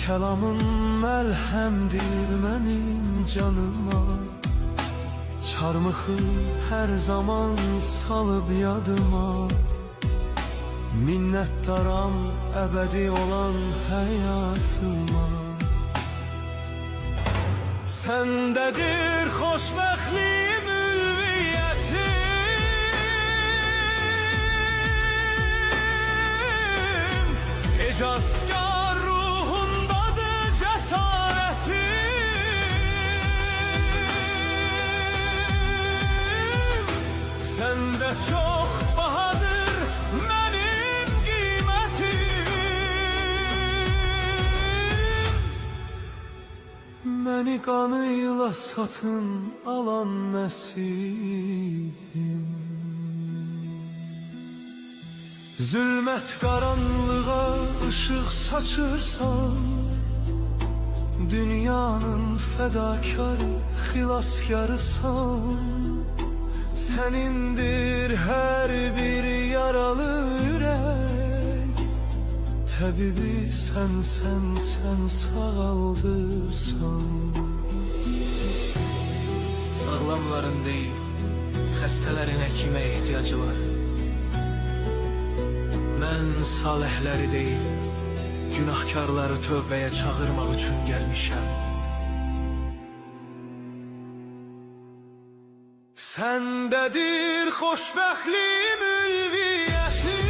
Kəlamın məlhəmdir mənim canıma, çarmıxı hər zaman salıb yadıma. Minnətdaram əbədi olan həyatıma. Səndədir xoşbəxtliyin ülviyyətim, ecazkar ruhundadır cəsarətim. Səndə çox bahadır mənim qiymətim, məni qanıyla satın alan Məsihim. Zülmət qaranlığa ışıq saçırsan, dünyanın fədakarı, xilaskarısan. Sənindir hər bir yaralı ürək, təbibi sən sağaldırsan. Sağlamların deyil, xəstələrin həkimə ehtiyacı var. Mən salihləri deyil, günahkarları tövbəyə çağırmaq üçün gəlmişəm. Səndədir xoşbəxtliyin ülviyyətim,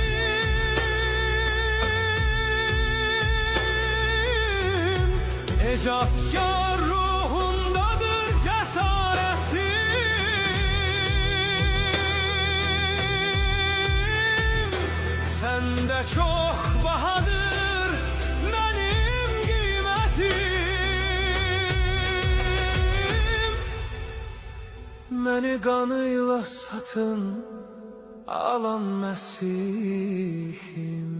ecazkar ruhundadır cəsarətim. Səndə çox bahadır mənim qiymətim, məni qanıyla satın alan Məsihim.